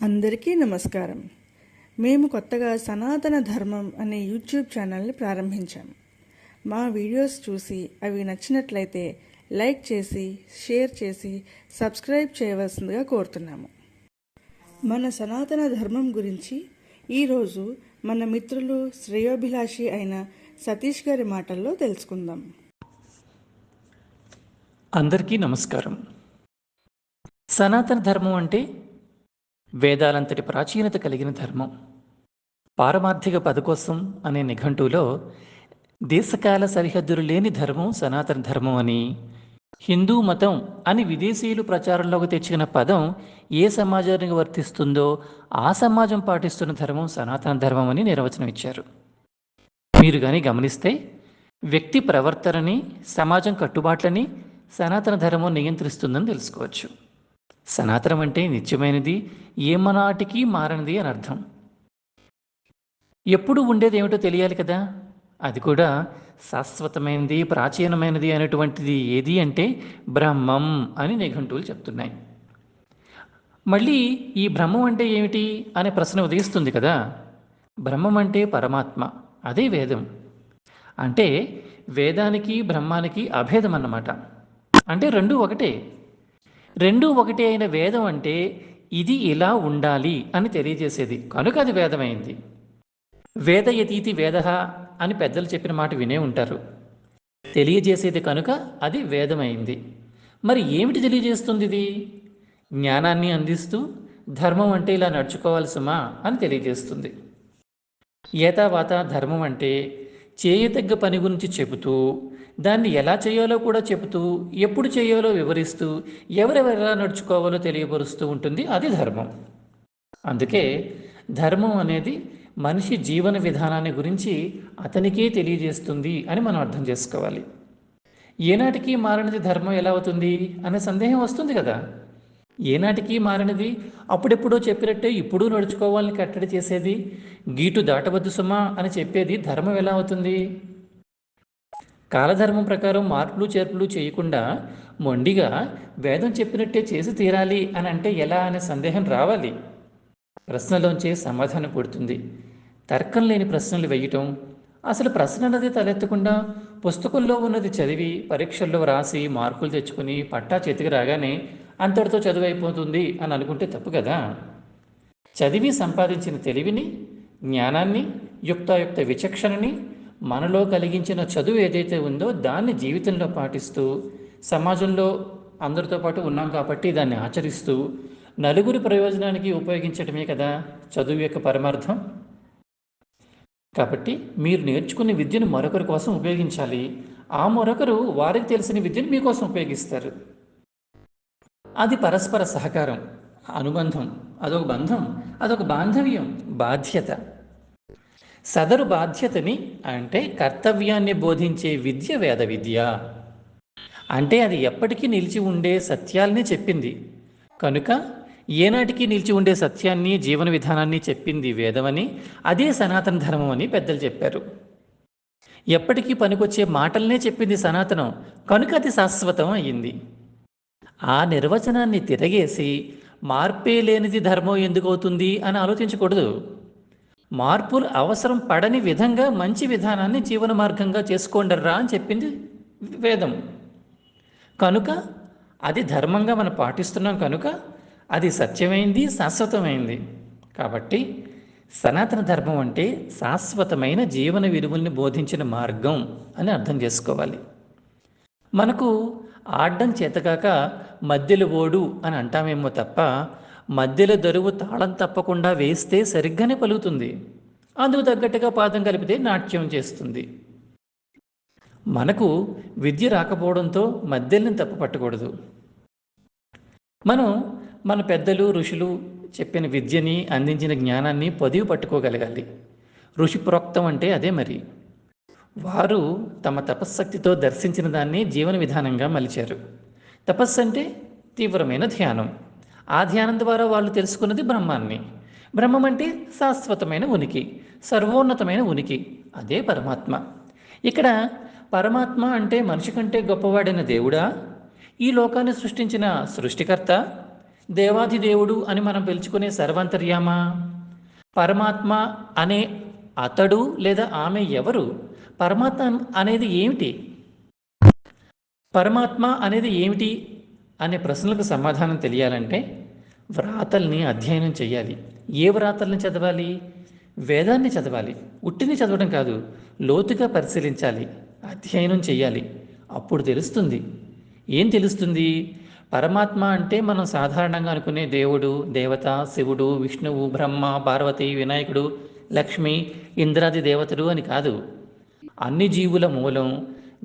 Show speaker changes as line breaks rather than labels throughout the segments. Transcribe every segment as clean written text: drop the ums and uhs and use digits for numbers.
అందరికీ నమస్కారం. మేము కొత్తగా సనాతన ధర్మం అనే యూట్యూబ్ ఛానల్ని ప్రారంభించాం. మా వీడియోస్ చూసి అవి నచ్చినట్లయితే లైక్ చేసి, షేర్ చేసి, సబ్స్క్రైబ్ చేయవలసిందిగా కోరుతున్నాము. మన సనాతన ధర్మం గురించి ఈరోజు మన మిత్రులు శ్రేయోభిలాషి అయిన సతీష్ గారి మాటల్లో తెలుసుకుందాం.
అందరికీ నమస్కారం. సనాతన ధర్మం అంటే వేదాలంతటి ప్రాచీనత కలిగిన ధర్మం. పారమార్థిక పదకోసం అనే నిఘంటువులో దేశకాల సరిహద్దులు లేని ధర్మం సనాతన ధర్మం అని, హిందూ మతం అని విదేశీయులు ప్రచారంలోకి తెచ్చిన పదం ఏ సమాజానికి వర్తిస్తుందో ఆ సమాజం పాటిస్తున్న ధర్మం సనాతన ధర్మం అని నిర్వచనం ఇచ్చారు. మీరు కానీ గమనిస్తే వ్యక్తి ప్రవర్తనని, సమాజం కట్టుబాట్లని సనాతన ధర్మం నియంత్రిస్తుందని తెలుసుకోవచ్చు. సనాతనం అంటే నిత్యమైనది, ఏమనాటికి మారనిది అని అర్థం. ఎప్పుడు ఉండేది ఏమిటో తెలియాలి కదా. అది కూడా శాశ్వతమైనది, ప్రాచీనమైనది అనేటువంటిది ఏది అంటే బ్రహ్మం అని నిఘంటువులు చెప్తున్నాయి. మళ్ళీ ఈ బ్రహ్మం అంటే ఏమిటి అనే ప్రశ్న ఉదయిస్తుంది కదా. బ్రహ్మం అంటే పరమాత్మ, అదే వేదం. అంటే వేదానికి బ్రహ్మానికి అభేదం అన్నమాట. అంటే రెండూ ఒకటే. రెండూ ఒకటే అయిన వేదం అంటే ఇది ఇలా ఉండాలి అని తెలియజేసేది, కనుక అది వేదమైంది. వేదయతీతి వేద అని పెద్దలు చెప్పిన మాట వినే ఉంటారు. తెలియజేసేది కనుక అది వేదమైంది. మరి ఏమిటి తెలియజేస్తుంది ఇది? జ్ఞానాన్ని అందిస్తూ ధర్మం అంటే ఇలా నడుచుకోవాలి సుమా అని తెలియజేస్తుంది. ఏతావాత ధర్మం అంటే చేయదగ్గ పని గురించి చెబుతూ, దాన్ని ఎలా చేయాలో కూడా చెబుతూ, ఎప్పుడు చేయాలో వివరిస్తూ, ఎవరెవరెలా నడుచుకోవాలో తెలియపరుస్తూ ఉంటుంది. అది ధర్మం. అందుకే ధర్మం అనేది మనిషి జీవన విధానాన్ని గురించి అతనికే తెలియజేస్తుంది అని మనం అర్థం చేసుకోవాలి. ఏనాటికి మారనిది ధర్మం ఎలా అవుతుంది అనే సందేహం వస్తుంది కదా. ఏనాటికి మారనిది, అప్పుడెప్పుడో చెప్పినట్టే ఇప్పుడు నడుచుకోవాలని కట్టడి చేసేది, గీటు దాటవద్దు సుమా అని చెప్పేది ధర్మం ఎలా అవుతుంది? కాలధర్మం ప్రకారం మార్పులు చేర్పులు చేయకుండా మొండిగా వేదం చెప్పినట్టే చేసి తీరాలి అని అంటే ఎలా అనే సందేహం రావాలి. ప్రశ్నలోంచే సమాధానం పుడుతుంది. తర్కం లేని ప్రశ్నలు వేయటం, అసలు ప్రశ్న అన్నది తలెత్తకుండా పుస్తకంలో ఉన్నది చదివి పరీక్షల్లో రాసి మార్కులు తెచ్చుకుని పట్టా చేతికి రాగానే అంతటితో చదువు అయిపోతుంది అని అనుకుంటే తప్పు కదా. చదివి సంపాదించిన తెలివిని, జ్ఞానాన్ని, యుక్తాయుక్త విచక్షణని మనలో కలిగించిన చదువు ఏదైతే ఉందో దాన్ని జీవితంలో పాటిస్తూ, సమాజంలో అందరితో పాటు ఉన్నాం కాబట్టి దాన్ని ఆచరిస్తూ నలుగురి ప్రయోజనానికి ఉపయోగించడమే కదా చదువు యొక్క పరమార్థం. కాబట్టి మీరు నేర్చుకునే విద్యను మరొకరి కోసం ఉపయోగించాలి. ఆ మరొకరు వారికి తెలిసిన విద్యను మీకోసం ఉపయోగిస్తారు. అది పరస్పర సహకారం, అనుబంధం, అదొక బంధం, అదొక బాంధవ్యం, బాధ్యత. సదరు బాధ్యతని అంటే కర్తవ్యాన్ని బోధించే విద్య వేద విద్య. అంటే అది ఎప్పటికీ నిలిచి ఉండే సత్యాల్ని చెప్పింది కనుక, ఏనాటికి నిలిచి ఉండే సత్యాన్ని, జీవన విధానాన్ని చెప్పింది వేదమని, అదే సనాతన ధర్మం అని పెద్దలు చెప్పారు. ఎప్పటికీ పనికొచ్చే మాటలనే చెప్పింది సనాతనం కనుక అది శాశ్వతం అయ్యింది. ఆ నిర్వచనాన్ని తిరగేసి మార్పే లేనిది ధర్మం ఎందుకు అవుతుంది అని ఆలోచించకూడదు. మార్పులు అవసరం పడని విధంగా మంచి విధానాన్ని జీవన మార్గంగా చేసుకోండర్రా అని చెప్పింది వేదం. కనుక అది ధర్మంగా మనం పాటిస్తున్నాం కనుక అది సత్యమైంది, శాశ్వతమైంది. కాబట్టి సనాతన ధర్మం అంటే శాశ్వతమైన జీవన విలువల్ని బోధించిన మార్గం అని అర్థం చేసుకోవాలి. మనకు ఆడ్డం చేతకాక మధ్యలో ఓడు అని అంటామేమో తప్ప, మధ్యలో దరువు తాళం తప్పకుండా వేస్తే సరిగ్గానే పలుకుతుంది. అందుకు తగ్గట్టుగా పాదం కలిపితే నాట్యం చేస్తుంది. మనకు విద్య రాకపోవడంతో మధ్యల్ని తప్పు పట్టకూడదు. మనం మన పెద్దలు ఋషులు చెప్పిన విద్యని, అందించిన జ్ఞానాన్ని పొదివి పట్టుకోగలగాలి. ఋషి ప్రోక్తం అంటే అదే మరి. వారు తమ తపశ్శక్తితో దర్శించిన దాన్ని జీవన విధానంగా మలిచారు. తపస్సు అంటే తీవ్రమైన ధ్యానం. ఆ ధ్యానం ద్వారా వాళ్ళు తెలుసుకున్నది బ్రహ్మాన్ని. బ్రహ్మం అంటే శాశ్వతమైన ఉనికి, సర్వోన్నతమైన ఉనికి, అదే పరమాత్మ. ఇక్కడ పరమాత్మ అంటే మనిషి కంటే గొప్పవాడైన దేవుడా, ఈ లోకాన్ని సృష్టించిన సృష్టికర్త, దేవాధిదేవుడు అని మనం పిలుచుకునే సర్వాంతర్యామ, పరమాత్మ అనే అతడు లేదా ఆమె ఎవరు? పరమాత్మ అనేది ఏమిటి? పరమాత్మ అనేది ఏమిటి అనే ప్రశ్నలకు సమాధానం తెలియాలంటే వ్రాతల్ని అధ్యయనం చేయాలి. ఏ వ్రాతల్ని చదవాలి? వేదాన్ని చదవాలి. ఉట్టిని చదవడం కాదు, లోతుగా పరిశీలించాలి, అధ్యయనం చేయాలి. అప్పుడు తెలుస్తుంది. ఏం తెలుస్తుంది? పరమాత్మ అంటే మనం సాధారణంగా అనుకునే దేవుడు, దేవత, శివుడు, విష్ణువు, బ్రహ్మ, పార్వతి, వినాయకుడు, లక్ష్మి, ఇంద్రాది దేవతలు అని కాదు. అన్ని జీవుల మూలం,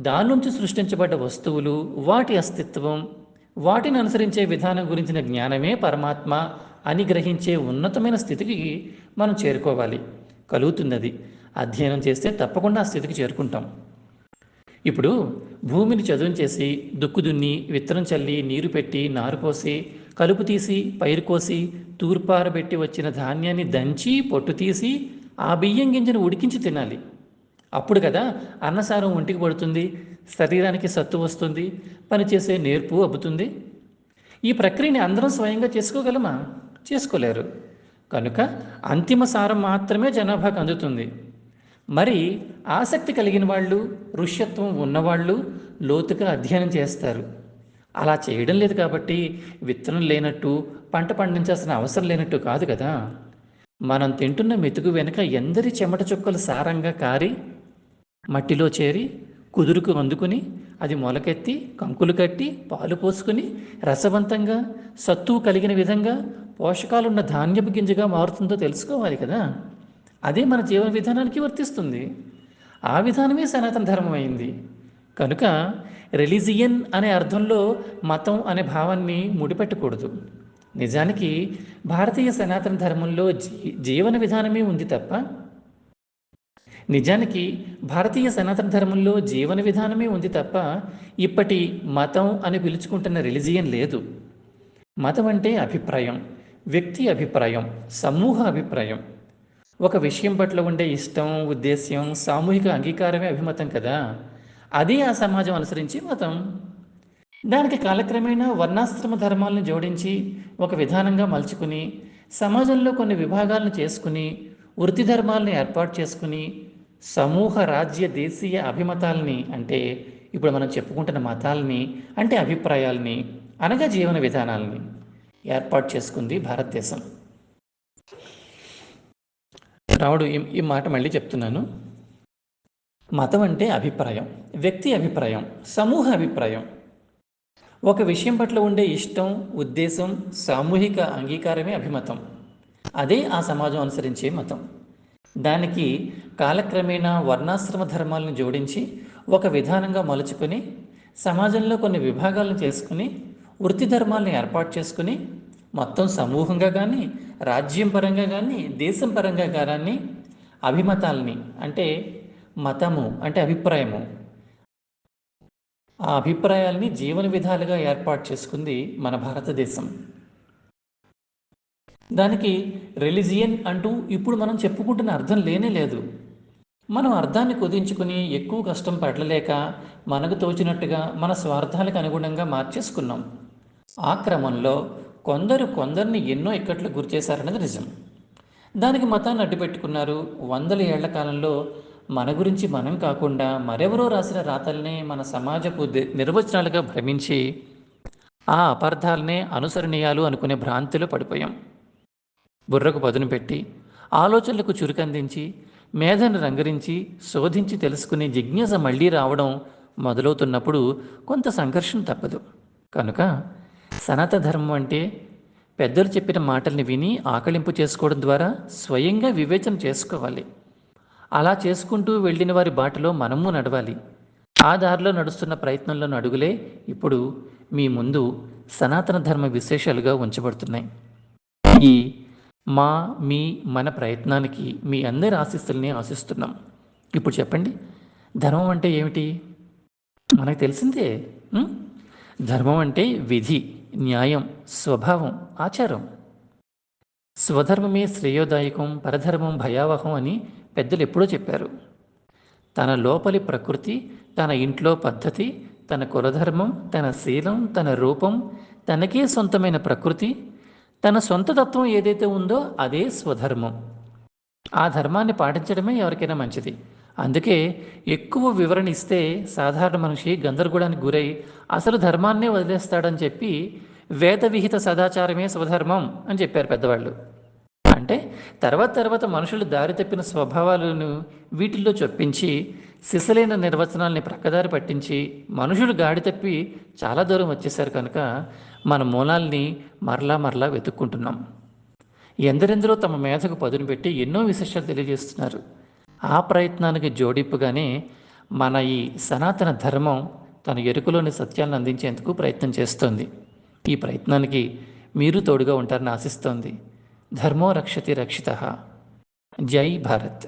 దాని నుంచి సృష్టించబడ్డ వస్తువులు, వాటి అస్తిత్వం, వాటిని అనుసరించే విధానం గురించిన జ్ఞానమే పరమాత్మ అని గ్రహించే ఉన్నతమైన స్థితికి మనం చేరుకోవాలి. కలుగుతున్నది అధ్యయనం చేస్తే తప్పకుండా ఆ స్థితికి చేరుకుంటాం. ఇప్పుడు భూమిని చదును చేసి, దుక్కు దున్ని, విత్తనం చల్లి, నీరు పెట్టి, నారు పోసి, కలుపు తీసి, పైరు కోసి, తూర్పారబెట్టి వచ్చిన ధాన్యాన్ని దంచి పొట్టు తీసి ఆ బియ్యం గింజను ఉడికించి తినాలి. అప్పుడు కదా అన్నసారం ఒంటికి పడుతుంది, శరీరానికి సత్తు వస్తుంది, పనిచేసే నేర్పు అబ్బుతుంది. ఈ ప్రక్రియని అందరం స్వయంగా చేసుకోగలమా? చేసుకోలేరు. కనుక అంతిమ సారం మాత్రమే జనాభాకు అందుతుంది. మరి ఆసక్తి కలిగిన వాళ్ళు, ఋష్యత్వం ఉన్నవాళ్ళు లోతుగా అధ్యయనం చేస్తారు. అలా చేయడం లేదు కాబట్టి విత్తనం లేనట్టు, పంట పండించాల్సిన అవసరం లేనట్టు కాదు కదా. మనం తింటున్న మెతుకు వెనుక ఎందరి చెమట చుక్కలు సారంగా కారి మట్టిలో చేరి కుదురుకు అందుకుని అది మొలకెత్తి కంకులు కట్టి పాలు పోసుకుని రసవంతంగా సత్తువు కలిగిన విధంగా పోషకాలున్న ధాన్యపు గింజగా మారుతుందో తెలుసుకోవాలి కదా. అదే మన జీవన విధానానికి వర్తిస్తుంది. ఆ విధానమే సనాతన ధర్మం అయింది. కనుక రిలీజియన్ అనే అర్థంలో మతం అనే భావాన్ని ముడిపెట్టకూడదు. నిజానికి భారతీయ సనాతన ధర్మంలో జీవన విధానమే ఉంది తప్ప ఇప్పటి మతం అని పిలుచుకుంటున్న రిలీజియన్ లేదు. మతం అంటే అభిప్రాయం, వ్యక్తి అభిప్రాయం, సమూహ అభిప్రాయం. ఒక విషయం పట్ల ఉండే ఇష్టం, ఉద్దేశ్యం, సామూహిక అంగీకారమే అభిమతం కదా. అదే ఆ సమాజం అనుసరించి మతం. దానికి కాలక్రమేణా వర్ణాశ్రమ ధర్మాలను జోడించి ఒక విధానంగా మలుచుకుని సమాజంలో కొన్ని విభాగాలను చేసుకుని వృత్తి ధర్మాలను ఏర్పాటు చేసుకుని సమూహ, రాజ్య, దేశీయ అభిమతాలని, అంటే ఇప్పుడు మనం చెప్పుకుంటున్న మతాలని, అంటే అభిప్రాయాలని, అనగా జీవన విధానాలని ఏర్పాటు చేసుకుంది భారతదేశం. రాముడు ఈ మాట మళ్ళీ చెప్తున్నాను. మతం అంటే అభిప్రాయం, వ్యక్తి అభిప్రాయం, సమూహ అభిప్రాయం. ఒక విషయం పట్ల ఉండే ఇష్టం, ఉద్దేశం, సామూహిక అంగీకారమే అభిమతం. అదే ఆ సమాజం అనుసరించే మతం. దానికి కాలక్రమేణా వర్ణాశ్రమ ధర్మాలను జోడించి ఒక విధానంగా మలుచుకొని సమాజంలో కొన్ని విభాగాలను చేసుకుని వృత్తి ధర్మాలను ఏర్పాటు చేసుకుని మొత్తం సమూహంగా కానీ, రాజ్యం పరంగా కానీ, దేశం పరంగా కానీ అభిమతాలని, అంటే మతము అంటే అభిప్రాయము, ఆ అభిప్రాయాల్ని జీవన విధాలుగా ఏర్పాటు చేసుకుంది మన భారతదేశం. దానికి రిలీజియన్ అంటూ ఇప్పుడు మనం చెప్పుకుంటున్న అర్థం లేనే లేదు. మనం అర్థాన్ని కుదించుకుని ఎక్కువ కష్టం పడలేక మనకు తోచినట్టుగా మన స్వార్థాలకు అనుగుణంగా మార్చేసుకున్నాం. ఆ క్రమంలో కొందరిని ఎన్నో ఇక్కట్లకు గురిచేశారన్నది నిజం. దానికి మతాన్ని అడ్డుపెట్టుకున్నారు. వందల ఏళ్ల కాలంలో మన గురించి మనం కాకుండా మరెవరో రాసిన రాతల్నే మన సమాజపు నిర్వచనాలుగా భ్రమించి ఆ అపార్థాలనే అనుసరణీయాలు అనుకునే భ్రాంతిలో పడిపోయాం. బుర్రకు పదును పెట్టి ఆలోచనలకు చురుకందించి మేధను రంగరించి శోధించి తెలుసుకునే జిజ్ఞాస మళ్ళీ రావడం మొదలవుతున్నప్పుడు కొంత సంఘర్షణ తప్పదు. కనుక సనాతన ధర్మం అంటే పెద్దలు చెప్పిన మాటల్ని విని ఆకళింపు చేసుకోవడం ద్వారా స్వయంగా వివేచన చేసుకోవాలి. అలా చేసుకుంటూ వెళ్ళిన వారి బాటలో మనము నడవాలి. ఆ దారిలో నడుస్తున్న ప్రయత్నంలో అడుగులే ఇప్పుడు మీ ముందు సనాతన ధర్మ విశేషాలుగా ఉంచబడుతున్నాయి. ఈ మన ప్రయత్నానికి మీ అందరి ఆశీస్సుల్ని ఆశిస్తున్నాం. ఇప్పుడు చెప్పండి, ధర్మం అంటే ఏమిటి? మనకు తెలిసిందే. ధర్మం అంటే విధి, న్యాయం, స్వభావం, ఆచారం. స్వధర్మమే శ్రేయోదాయకం, పరధర్మం భయావహం అని పెద్దలు ఎప్పుడో చెప్పారు. తన లోపలి ప్రకృతి, తన ఇంట్లో పద్ధతి, తన కులధర్మం, తన శీలం, తన రూపం, తనకే సొంతమైన ప్రకృతి, తన సొంత తత్వం ఏదైతే ఉందో అదే స్వధర్మం. ఆ ధర్మాన్ని పాటించడమే ఎవరికైనా మంచిది. అందుకే ఎక్కువ వివరణ ఇస్తే సాధారణ మనిషి గందరగోళానికి గురై అసలు ధర్మాన్నే వదిలేస్తాడని చెప్పి వేద విహిత సదాచారమే స్వధర్మం అని చెప్పారు పెద్దవాళ్ళు. అంటే తర్వాత తర్వాత మనుషులు దారి తప్పిన స్వభావాలను వీటిల్లో చొప్పించి సిసలైన నిర్వచనాల్ని ప్రక్కదారి పట్టించి మనుషులు గాడి తప్పి చాలా దూరం వచ్చేసారు కనుక మన మూలాల్ని మరలా మరలా వెతుక్కుంటున్నాం. ఎందరెందరో తమ మేధకు పదును పెట్టి ఎన్నో విశేషాలు తెలియజేస్తున్నారు. ఆ ప్రయత్నానికి జోడింపుగానే మన ఈ సనాతన ధర్మం తన ఎరుకలోని సత్యాలను అందించేందుకు ప్రయత్నం చేస్తోంది. ఈ ప్రయత్నానికి మీరు తోడుగా ఉంటారని ఆశిస్తోంది. ధర్మో రక్షతి రక్షితః. జై భారత్.